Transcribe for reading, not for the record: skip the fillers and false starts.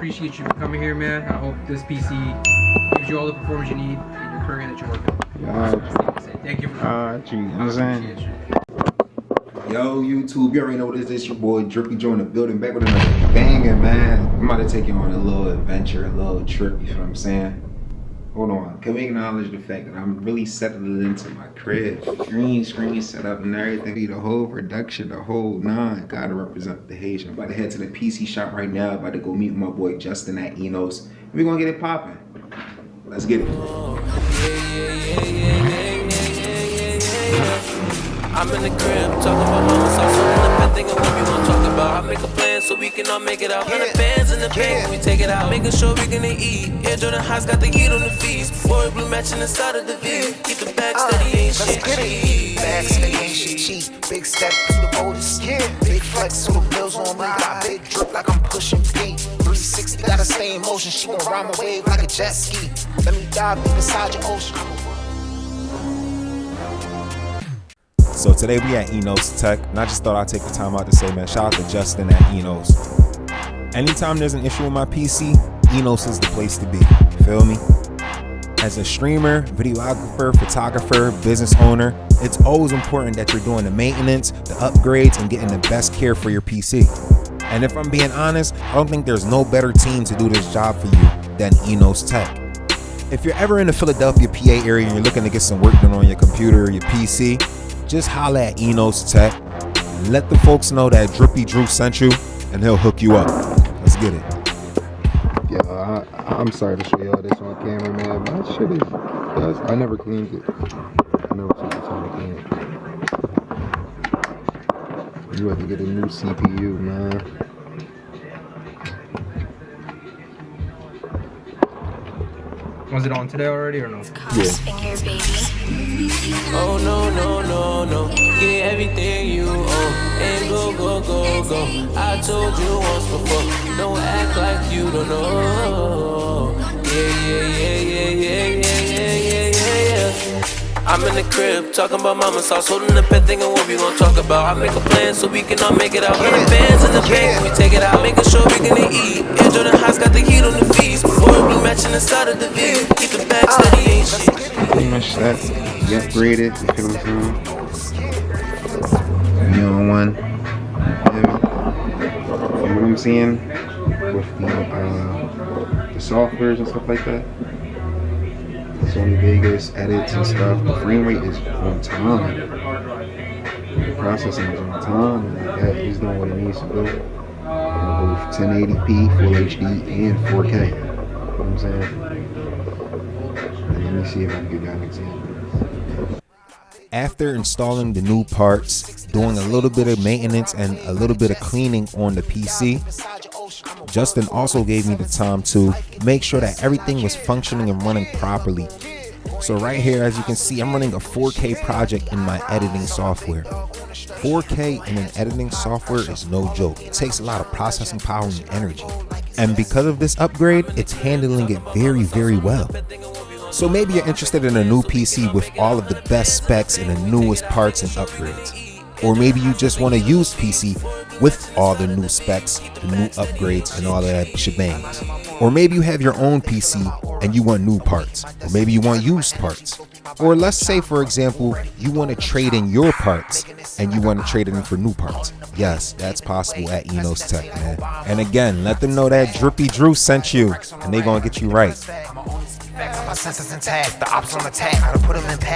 appreciate you for coming here, man. I hope this PC gives you all the performance you need in your career that you're working. Thank you for coming. Yo, YouTube, you already know what it is. It's your boy Drippie joined the building, back with another banger, man. I'm about to take you on a little adventure, a little trip, you know what I'm saying? Hold on, can we acknowledge the fact that I'm really settling into my crib? Green screen set up and everything. The whole production, the whole nine. Gotta represent the Haitian. About to head to the PC shop right now. About to go meet my boy Justin at INOS. We're gonna get it popping. Let's get it. I'm in the crib, talking about mama sauce, so I'm thinking what we gon' talk about. I make a plan so we can all make it out. 100 bands in the bank, we take it out. Making sure we gonna eat. Air Jordan Highs got the heat on the feast. Boy blue matching inside of the V. Keep the bag steady, ain't shit cheap. Bag steady, ain't shit cheap. Big step to the oldest. Big flex, so the bills on me. Got big drip like I'm pushing P. 360, gotta stay in motion. She gon' ride my wave like a jet ski. Let me dive inside your ocean. So today we at INOS Tech, and I just thought I'd take the time out to say, man, shout out to Justin at INOS. Anytime there's an issue with my PC, INOS is the place to be, you feel me? As a streamer, videographer, photographer, business owner, it's always important that you're doing the maintenance, the upgrades, and getting the best care for your PC. And if I'm being honest, I don't think there's no better team to do this job for you than INOS Tech. If you're ever in the Philadelphia, PA area and you're looking to get some work done on your computer or your PC, just holla at INOS Tech. Let the folks know that Drippie Drew sent you, and he'll hook you up. Let's get it. Yo, I'm sorry to show y'all this on camera, man. My shit is, I never cleaned it. I never took the time to clean it. You have to get a new CPU, man. Was it on today already or no? Yeah. Oh no, no, no, no. Get everything you own and go, go, go, go. I told you once before, don't act like you don't know. Yeah. I'm in the crib, talking about mama sauce, holding the pen, thinking what we gon' talk about. I make a plan so we can all make it out. 100 bands in the bank, we take it out, making sure we gonna eat. Air Jordan Highs got the heat on the feast. Boy blue matching inside of the V. Keep the bag steady, ain't shit. Pretty much that. You upgraded, you feel what I'm saying? You on one. You know what I'm saying? With the softwares and stuff like that. Sony Vegas edits and stuff. The frame rate is on time. The processing is on time. And he's doing what he needs to do. Both 1080p, Full HD, and 4K. You know what I'm saying? And let me see if I can get that example. After installing the new parts, doing a little bit of maintenance and a little bit of cleaning on the PC, Justin also gave me the time to make sure that everything was functioning and running properly. So right here, as you can see, I'm running a 4K project in my editing software. 4K in an editing software is no joke. It takes a lot of processing power and energy. And because of this upgrade, it's handling it very, very well. So maybe you're interested in a new PC with all of the best specs and the newest parts and upgrades. Or maybe you just want a used PC with all the new specs, the new upgrades, and all of that shebangs. Or maybe you have your own PC and you want new parts. Or maybe you want used parts. Or let's say, for example, you want to trade in your parts and you want to trade it in for new parts. Yes, that's possible at INOS Tech, man. And again, let them know that Drippie Drew sent you and they're going to get you right. My senses intact, the ops on attack, gotta put them in pack.